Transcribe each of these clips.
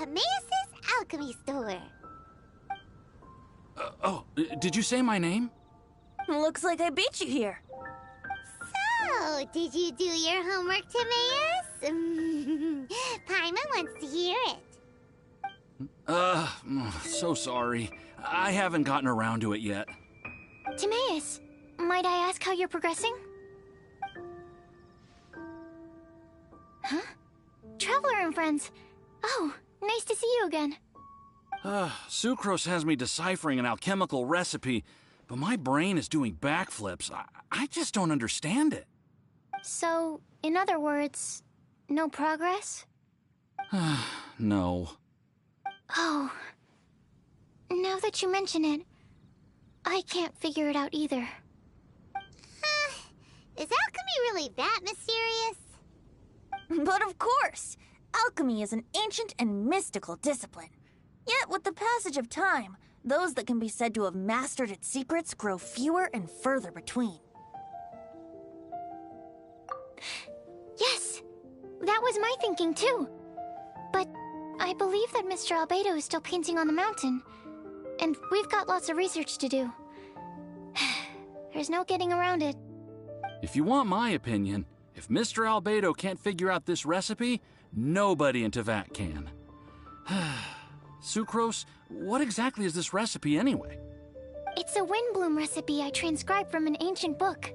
Timaeus' alchemy store. Did you say my name? Looks like I beat you here. So, did you do your homework, Timaeus? Paimon wants to hear it. So sorry. I haven't gotten around to it yet. Timaeus, might I ask how you're progressing? Huh? Traveler and friends. Oh, nice to see you again. Sucrose has me deciphering an alchemical recipe, but my brain is doing backflips. I just don't understand it. So, in other words, no progress? No. Oh. Now that you mention it, I can't figure it out either. Is alchemy really that mysterious? But of course! Alchemy is an ancient and mystical discipline. Yet, with the passage of time, those that can be said to have mastered its secrets grow fewer and further between. Yes! That was my thinking too. But I believe that Mr. Albedo is still painting on the mountain. And we've got lots of research to do. There's no getting around it. If you want my opinion, if Mr. Albedo can't figure out this recipe, nobody in Teyvat can. Sucrose, what exactly is this recipe anyway? It's a windbloom recipe I transcribed from an ancient book.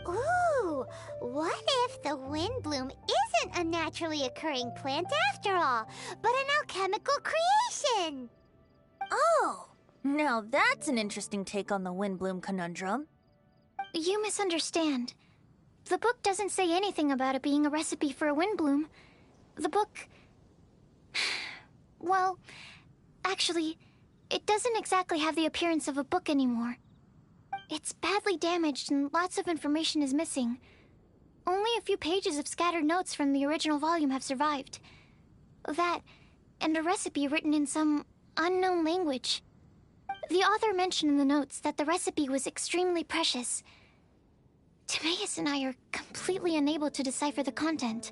Ooh, what if the windbloom isn't a naturally occurring plant after all, but an alchemical creation? Oh! Now that's an interesting take on the windbloom conundrum. You misunderstand. The book doesn't say anything about it being a recipe for a windbloom. The book... Well, actually, it doesn't exactly have the appearance of a book anymore. It's badly damaged and lots of information is missing. Only a few pages of scattered notes from the original volume have survived. That, and a recipe written in some unknown language. The author mentioned in the notes that the recipe was extremely precious. Timaeus and I are completely unable to decipher the content.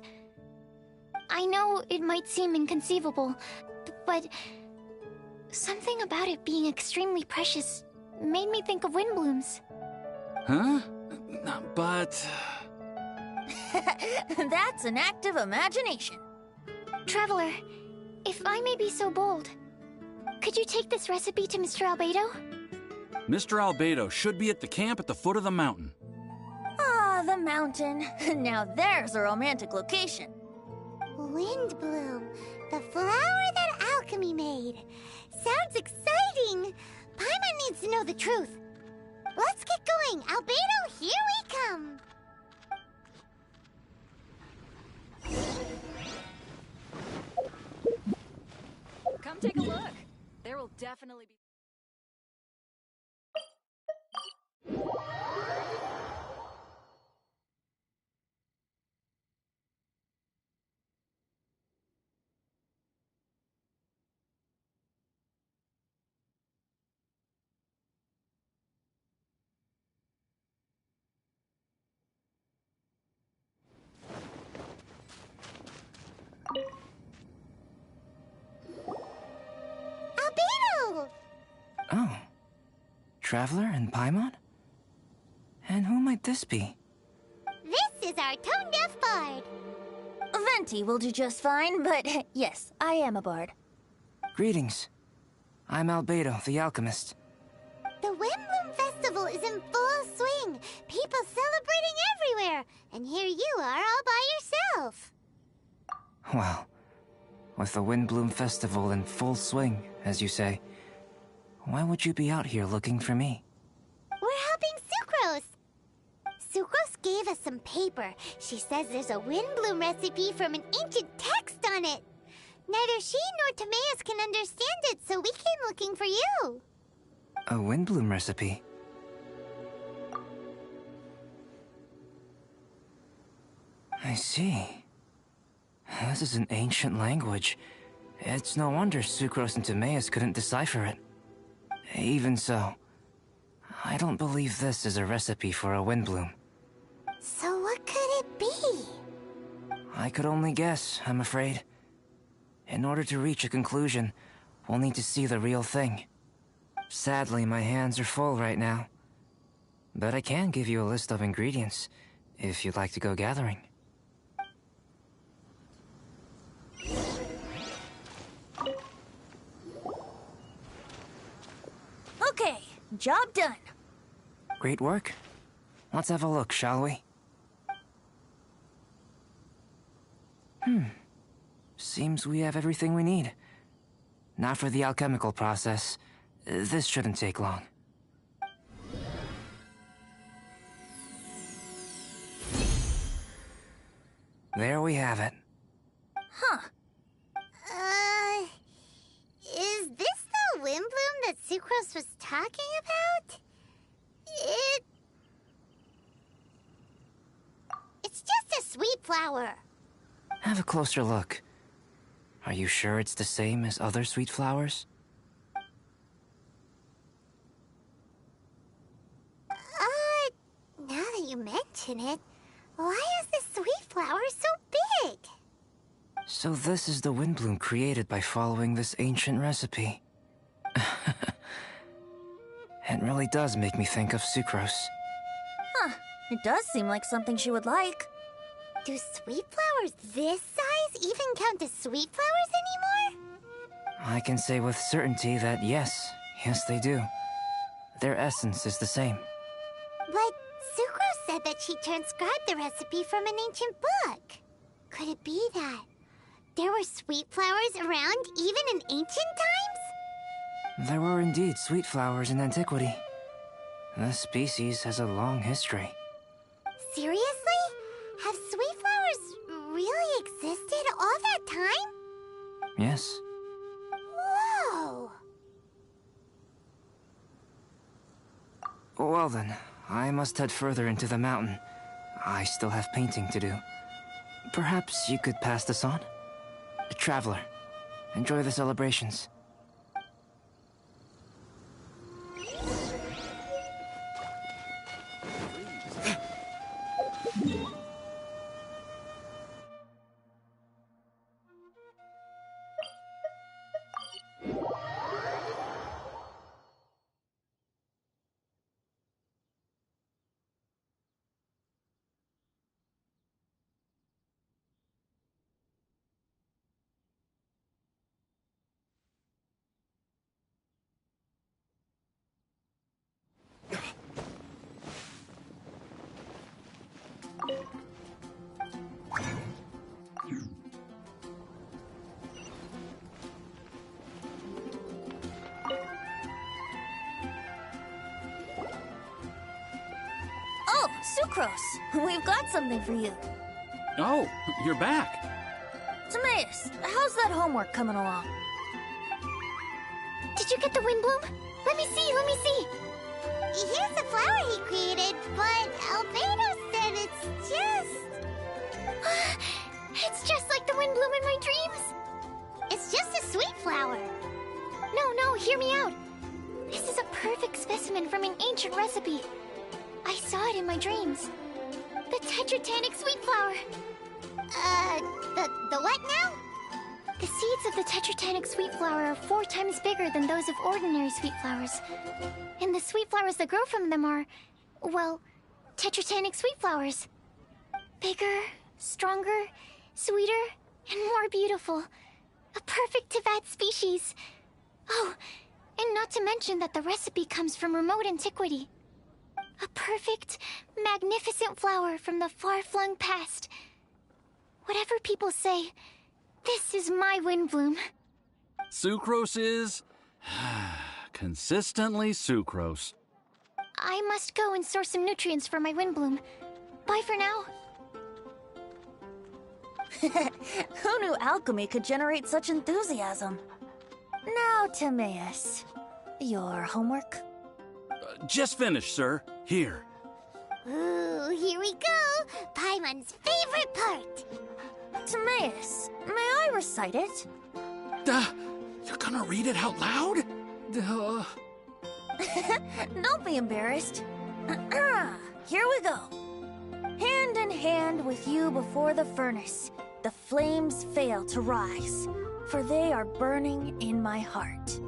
I know it might seem inconceivable, but something about it being extremely precious made me think of windblooms. Huh? But... That's an active imagination. Traveler, if I may be so bold, could you take this recipe to Mr. Albedo? Mr. Albedo should be at the camp at the foot of the mountain. Ah, the mountain. Now there's a romantic location. Windbloom, the flower that alchemy made. Sounds exciting. Paimon needs to know the truth. Let's get going. Albedo, here we come. Come take a look. There will definitely be... Albedo! Oh. Traveler and Paimon? And who might this be? This is our tone-deaf bard. Venti will do just fine, but yes, I am a bard. Greetings. I'm Albedo, the alchemist. The Windbloom Festival is in full swing. People celebrating everywhere. And here you are all by yourself. Well, with the Windbloom Festival in full swing, as you say, why would you be out here looking for me? We're helping Sucrose. Sucrose gave us some paper. She says there's a Windbloom recipe from an ancient text on it. Neither she nor Timaeus can understand it, so we came looking for you. A Windbloom recipe? I see. This is an ancient language. It's no wonder Sucrose and Timaeus couldn't decipher it. Even so, I don't believe this is a recipe for a Windbloom. So what could it be? I could only guess, I'm afraid. In order to reach a conclusion, we'll need to see the real thing. Sadly, my hands are full right now. But I can give you a list of ingredients, if you'd like to go gathering. Okay, job done. Great work. Let's have a look, shall we? Seems we have everything we need. Now for the alchemical process. This shouldn't take long. There we have it. Huh. Is this the wind bloom that Sucrose was talking about? It's just a sweet flower. Have a closer look. Are you sure it's the same as other sweet flowers? Now that you mention it, why is this sweet flower so big? So this is the wind bloom created by following this ancient recipe. It really does make me think of Sucrose. Huh. It does seem like something she would like. Do sweet flowers this size even count as sweet flowers anymore? I can say with certainty that yes they do. Their essence is the same. But Sucrose said that she transcribed the recipe from an ancient book. Could it be that there were sweet flowers around even in ancient times? There were indeed sweet flowers in antiquity. This species has a long history. Seriously? Have sweet flowers really existed all that time? Yes. Whoa! Well then, I must head further into the mountain. I still have painting to do. Perhaps you could pass this on? Traveler, enjoy the celebrations. Oh, Sucrose! We've got something for you. Oh, you're back. Timaeus, how's that homework coming along? Did you get the wind bloom? Let me see, let me see. Here's the flower he created, but Albedo said it's just... It's just like the wind bloom in my dreams. It's just a sweet flower. No, hear me out. This is a perfect specimen from an ancient recipe. I saw it in my dreams. The Tetratanic sweet flower. The what now? The seeds of the Tetratanic sweet flower are 4 times bigger than those of ordinary sweet flowers. And the sweet flowers that grow from them are, well, Tetratanic sweet flowers. Bigger, stronger, sweeter, and more beautiful. A perfect Teyvat species. Oh, and not to mention that the recipe comes from remote antiquity. A perfect, magnificent flower from the far-flung past. Whatever people say, this is my wind bloom. Sucrose is... consistently Sucrose. I must go and source some nutrients for my wind bloom. Bye for now. Who knew alchemy could generate such enthusiasm? Now, Timaeus, your homework? Just finished, sir. Here. Ooh, here we go. Paimon's favorite part. Timaeus, may I recite it? You're gonna read it out loud? Don't be embarrassed. Here we go. Hand in hand with you before the furnace, the flames fail to rise. for they are burning in my heart.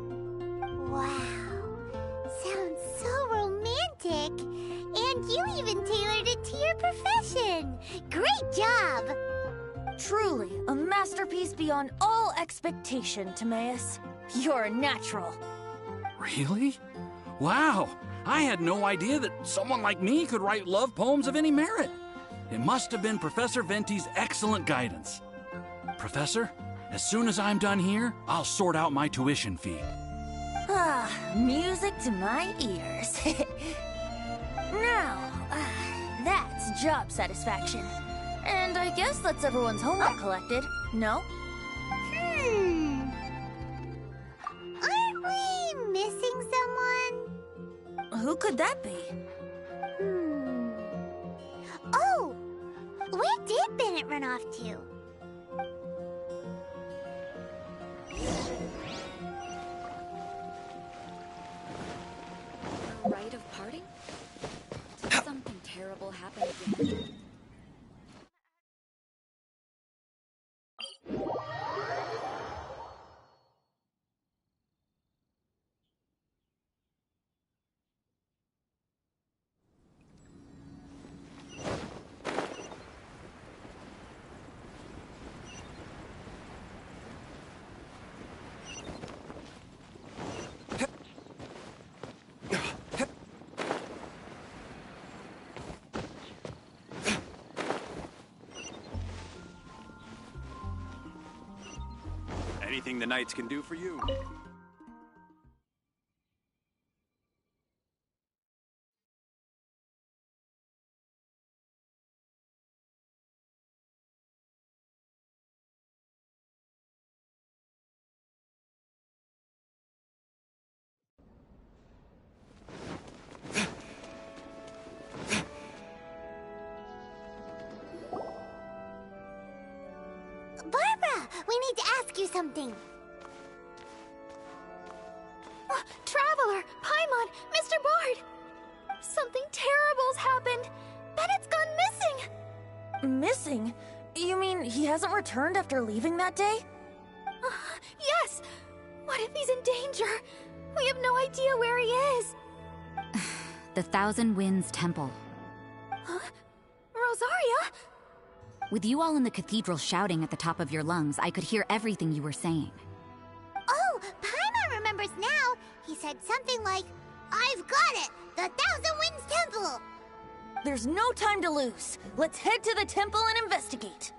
Wow. Sounds so romantic. And you even tailored it to your profession. Great job. Truly, a masterpiece beyond all expectation, Timaeus. You're a natural. Really? Wow! I had no idea that someone like me could write love poems of any merit. It must have been Professor Venti's excellent guidance. Professor, as soon as I'm done here, I'll sort out my tuition fee. Ah, music to my ears. Now, that's job satisfaction. And I guess that's everyone's homework collected, no? Aren't we missing someone? Who could that be? Oh! Where did Bennett run off to? A rite of parting? Did something terrible happen again? Anything the Knights can do for you? Barbara, we need to ask you something. Traveler, Paimon, Mr. Bard! Something terrible's happened! Bennett's gone missing! Missing? You mean he hasn't returned after leaving that day? Yes! What if he's in danger? We have no idea where he is! The Thousand Winds Temple. Rosaria? With you all in the cathedral shouting at the top of your lungs, I could hear everything you were saying. Oh, Paimon remembers now. He said something like, "I've got it! The Thousand Winds Temple!" There's no time to lose. Let's head to the temple and investigate.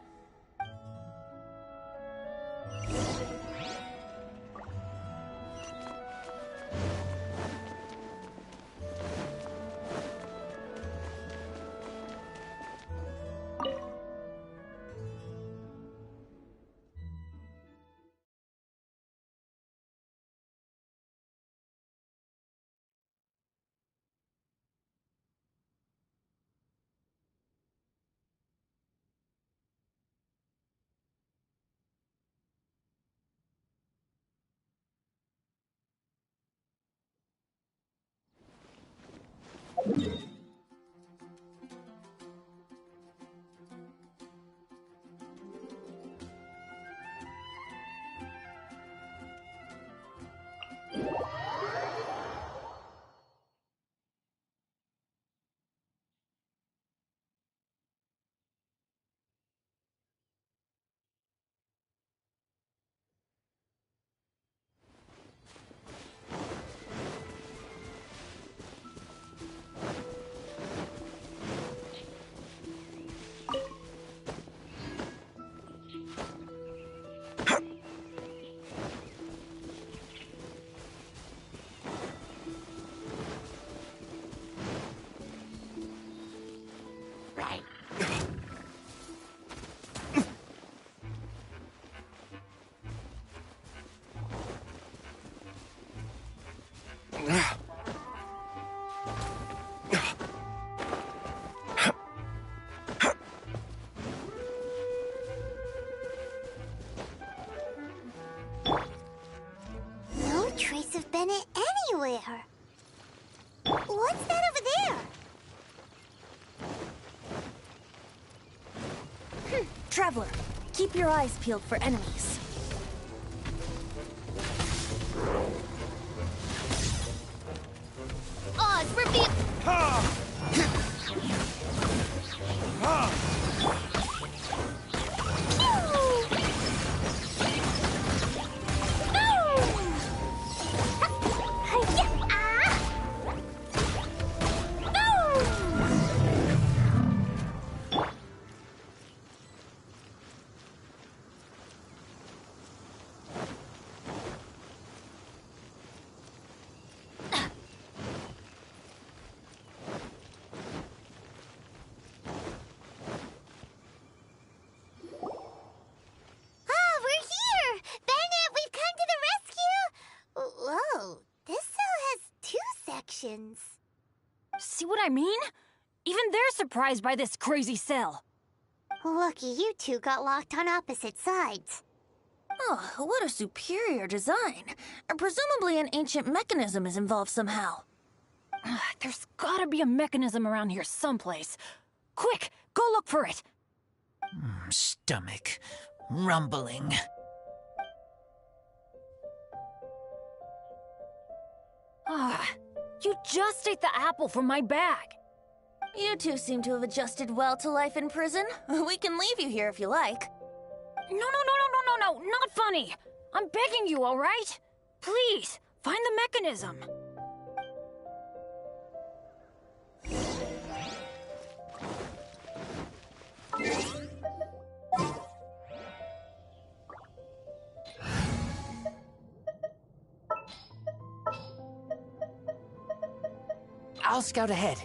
No trace of Bennett anywhere. What's that over there? Traveler, keep your eyes peeled for enemies. instructions. See what I mean? Even they're surprised by this crazy cell. Lucky you two got locked on opposite sides. Oh, what a superior design. Presumably an ancient mechanism is involved somehow. There's gotta be a mechanism around here someplace. Quick, go look for it. Stomach rumbling. You just ate the apple from my bag. You two seem to have adjusted well to life in prison. We can leave you here if you like. No, not funny. I'm begging you, all right? Please, find the mechanism. I'll scout ahead.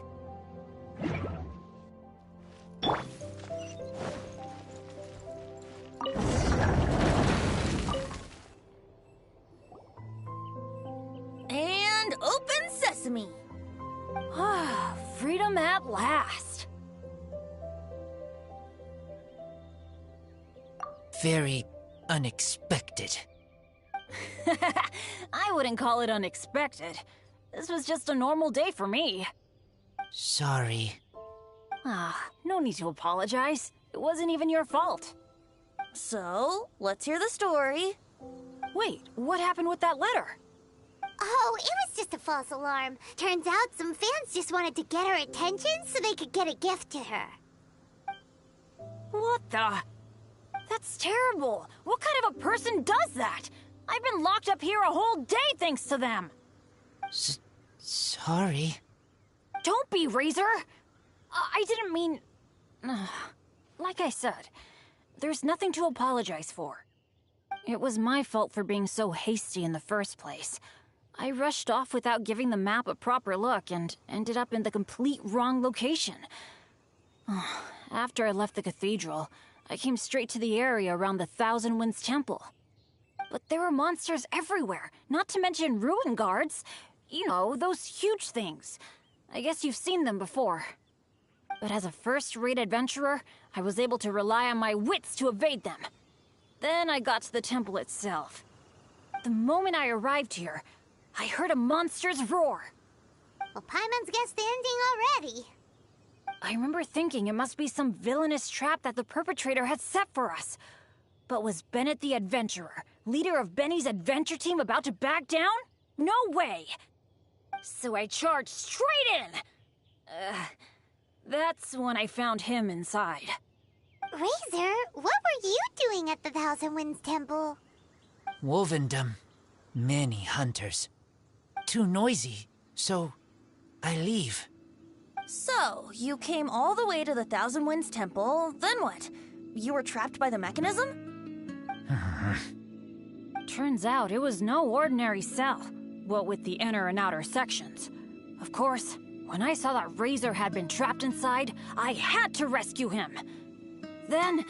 And open sesame. Freedom at last. Very unexpected. I wouldn't call it unexpected. This was just a normal day for me. Sorry. No need to apologize. It wasn't even your fault. So, let's hear the story. Wait, what happened with that letter? Oh, it was just a false alarm. Turns out some fans just wanted to get her attention so they could get a gift to her. What the? That's terrible. What kind of a person does that? I've been locked up here a whole day thanks to them. Sorry. Don't be, Razor. I didn't mean... Like I said, there's nothing to apologize for. It was my fault for being so hasty in the first place. I rushed off without giving the map a proper look and ended up in the complete wrong location. After I left the cathedral, I came straight to the area around the Thousand Winds Temple. But there were monsters everywhere, not to mention ruin guards. You know, those huge things. I guess you've seen them before. But as a first-rate adventurer, I was able to rely on my wits to evade them. Then I got to the temple itself. The moment I arrived here, I heard a monster's roar. Well, Paimon's guessed the ending already. I remember thinking it must be some villainous trap that the perpetrator had set for us. But was Bennett the adventurer, leader of Benny's adventure team, about to back down? No way! So I charged straight in! That's when I found him inside. Razor, what were you doing at the Thousand Winds Temple? Wovendom. Many hunters. Too noisy, so I leave. So, you came all the way to the Thousand Winds Temple, then what? You were trapped by the mechanism? Turns out it was no ordinary cell, what with the inner and outer sections. Of course, when I saw that Razor had been trapped inside, I had to rescue him. Then,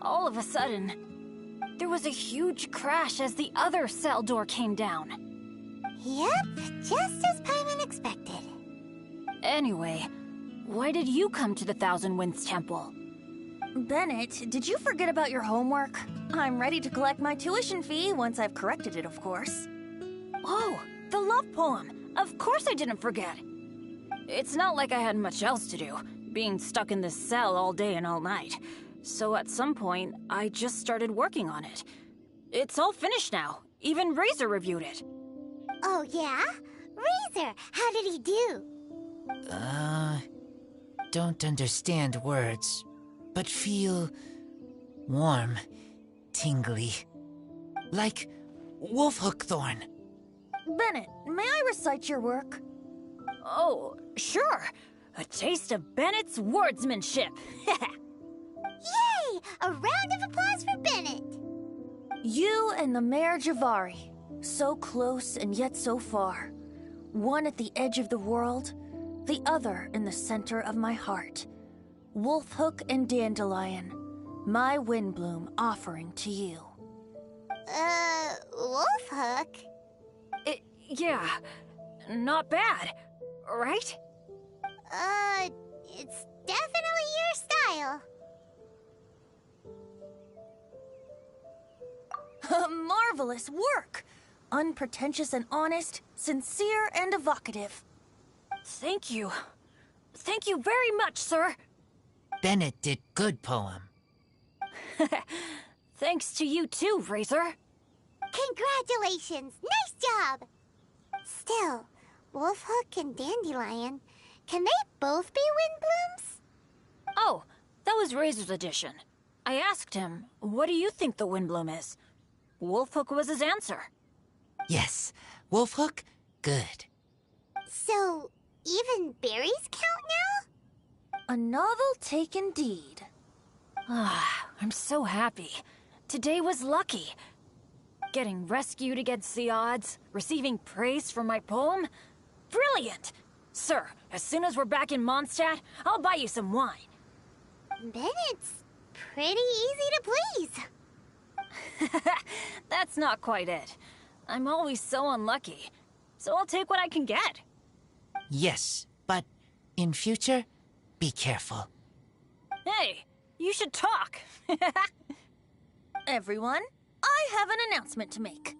all of a sudden, there was a huge crash as the other cell door came down. Yep, just as Paimon expected. Anyway, why did you come to the Thousand Winds Temple? Bennett, did you forget about your homework? I'm ready to collect my tuition fee once I've corrected it, of course. Oh, the love poem. Of course I didn't forget. It's not like I had much else to do, being stuck in this cell all day and all night. So at some point, I just started working on it. It's all finished now. Even Razor reviewed it. Oh, yeah? Razor, how did he do? Don't understand words, but feel warm, tingly. Like wolfhook thorn. Bennett, may I recite your work? Oh, sure. A taste of Bennett's wordsmanship. Yay! A round of applause for Bennett. You and the Mare Javari, so close and yet so far. One at the edge of the world, the other in the center of my heart. Wolfhook and Dandelion, my windbloom offering to you. Wolfhook? Yeah, not bad. right? It's definitely your style. Marvelous work! Unpretentious and honest, sincere and evocative. Thank you. Thank you very much, sir. Bennett did good poem. Thanks to you too, Razor. Congratulations! Nice job! Still, Wolfhook and Dandelion, can they both be Windblooms? Oh, that was Razor's edition. I asked him, what do you think the Windbloom is? Wolfhook was his answer. Yes, Wolfhook, good. So, even berries count now? A novel take indeed. Ah, I'm so happy. Today was lucky. Getting rescued against the odds, receiving praise for my poem. Brilliant! Sir, as soon as we're back in Mondstadt, I'll buy you some wine. Bennett's pretty easy to please. That's not quite it. I'm always so unlucky, so I'll take what I can get. Yes, but in future, be careful. Hey, you should talk. Everyone, I have an announcement to make.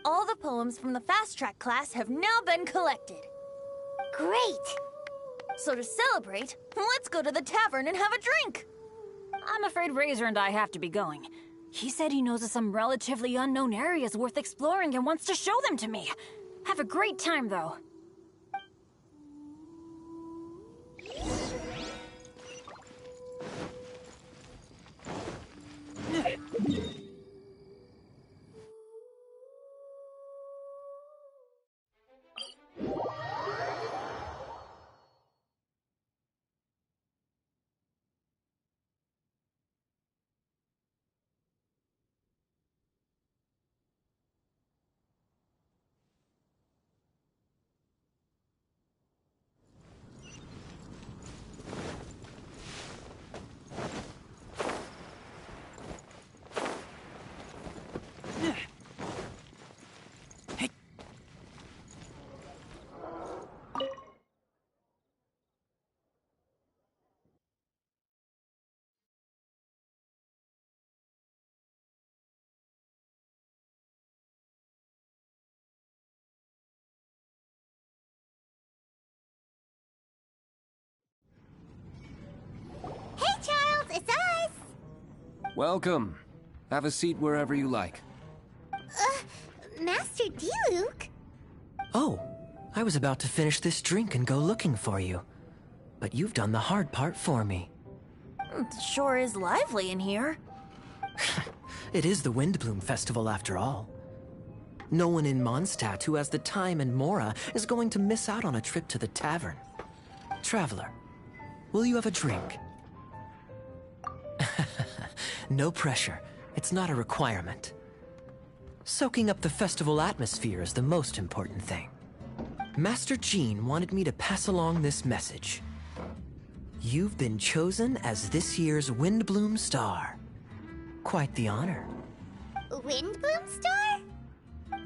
All the poems from the Fast Track class have now been collected. Great! So to celebrate, let's go to the tavern and have a drink. I'm afraid Razor and I have to be going. He said he knows of some relatively unknown areas worth exploring and wants to show them to me. Have a great time, though. Hey, Charles, it's us! Welcome. Have a seat wherever you like. Master D-Luke? Oh, I was about to finish this drink and go looking for you. But you've done the hard part for me. It sure is lively in here. It is the Windbloom Festival after all. No one in Mondstadt who has the time and mora is going to miss out on a trip to the tavern. Traveler, will you have a drink? No pressure. It's not a requirement. Soaking up the festival atmosphere is the most important thing. Master Jean wanted me to pass along this message. You've been chosen as this year's Windbloom Star. Quite the honor. Windbloom Star?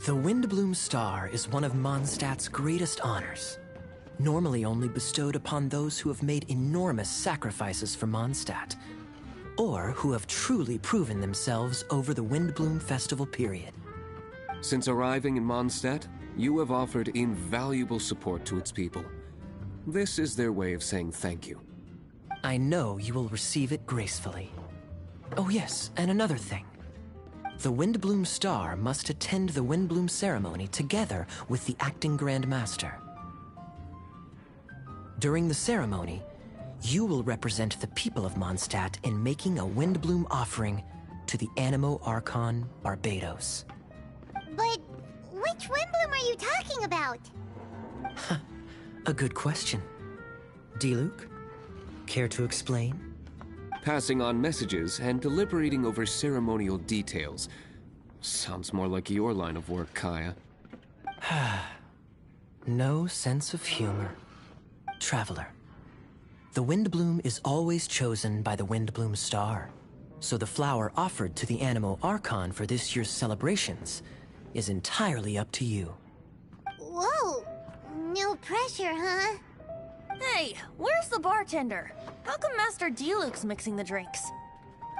The Windbloom Star is one of Mondstadt's greatest honors. Normally only bestowed upon those who have made enormous sacrifices for Mondstadt, or who have truly proven themselves over the Windbloom Festival period. Since arriving in Mondstadt, you have offered invaluable support to its people. This is their way of saying thank you. I know you will receive it gracefully. Oh yes, and another thing. The Windbloom Star must attend the Windbloom ceremony together with the acting Grand Master. During the ceremony, you will represent the people of Mondstadt in making a Windbloom offering to the Animo Archon Barbados. But which Windbloom are you talking about? A good question. D-Luke, care to explain? Passing on messages and deliberating over ceremonial details. Sounds more like your line of work, Kaya. No sense of humor. Traveler, the Windbloom is always chosen by the Windbloom Star, so the flower offered to the Animo Archon for this year's celebrations is entirely up to you. Whoa! No pressure, huh? Hey, where's the bartender? How come Master D-Luke's mixing the drinks?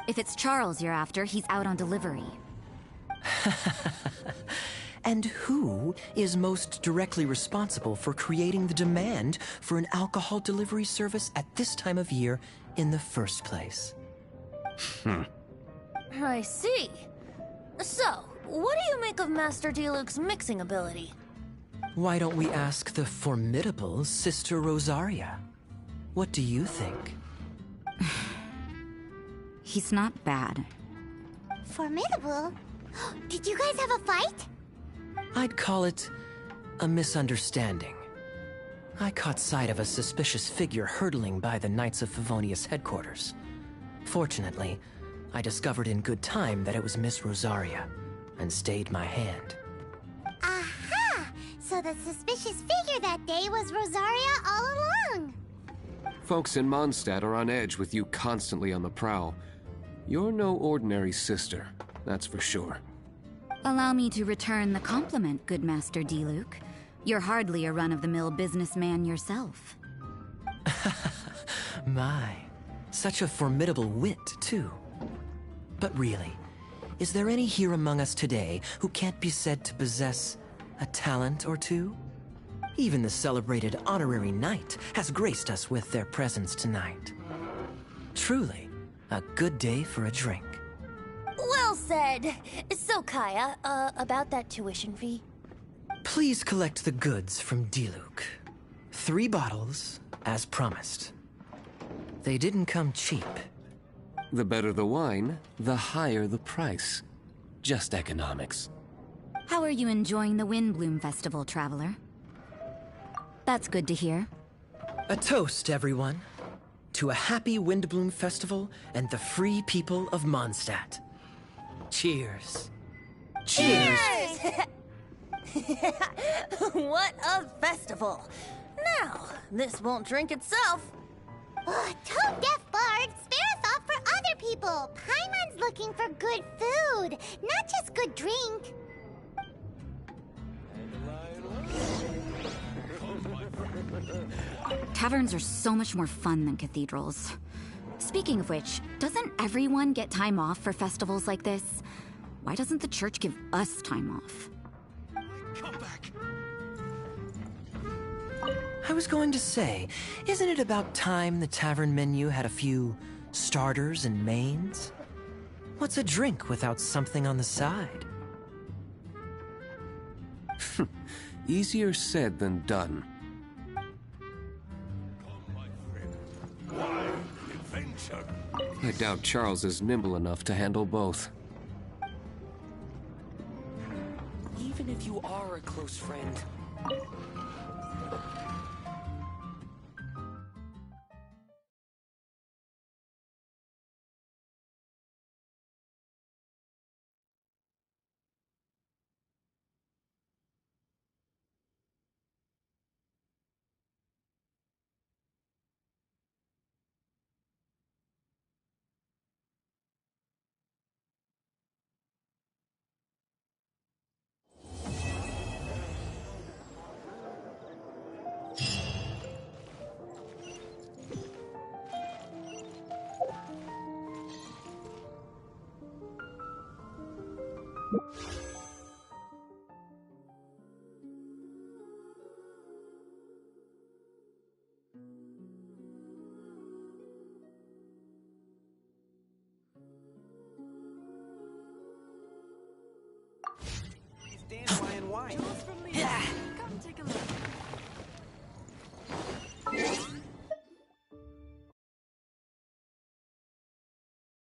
If it's Charles you're after, he's out on delivery. And who is most directly responsible for creating the demand for an alcohol delivery service at this time of year in the first place? I see. So, what do you make of Master D-Luke's mixing ability? Why don't we ask the formidable Sister Rosaria? What do you think? He's not bad. Formidable? Did you guys have a fight? I'd call it a misunderstanding. I caught sight of a suspicious figure hurtling by the Knights of Favonius headquarters. Fortunately, I discovered in good time that it was Miss Rosaria, and stayed my hand. Aha! So the suspicious figure that day was Rosaria all along! Folks in Mondstadt are on edge with you constantly on the prowl. You're no ordinary sister, that's for sure. Allow me to return the compliment, good Master D-Luke. You're hardly a run-of-the-mill businessman yourself. My, such a formidable wit, too. But really, is there any here among us today who can't be said to possess a talent or two? Even the celebrated honorary knight has graced us with their presence tonight. Truly, a good day for a drink. Well said. So, Kaya, about that tuition fee? Please collect the goods from D-Luke. 3 bottles, as promised. They didn't come cheap. The better the wine, the higher the price. Just economics. How are you enjoying the Windbloom Festival, traveler? That's good to hear. A toast, everyone, to a happy Windbloom Festival and the free people of Mondstadt. Cheers. Cheers! What a festival! Now, this won't drink itself. Tone deaf bard, spare a thought for other people. Paimon's looking for good food, not just good drink. Taverns are so much more fun than cathedrals. Speaking of which, doesn't everyone get time off for festivals like this? Why doesn't the church give us time off? Come back! I was going to say, isn't it about time the tavern menu had a few starters and mains? What's a drink without something on the side? Easier said than done. I doubt Charles is nimble enough to handle both. Even if you are a close friend. Dandelion wine.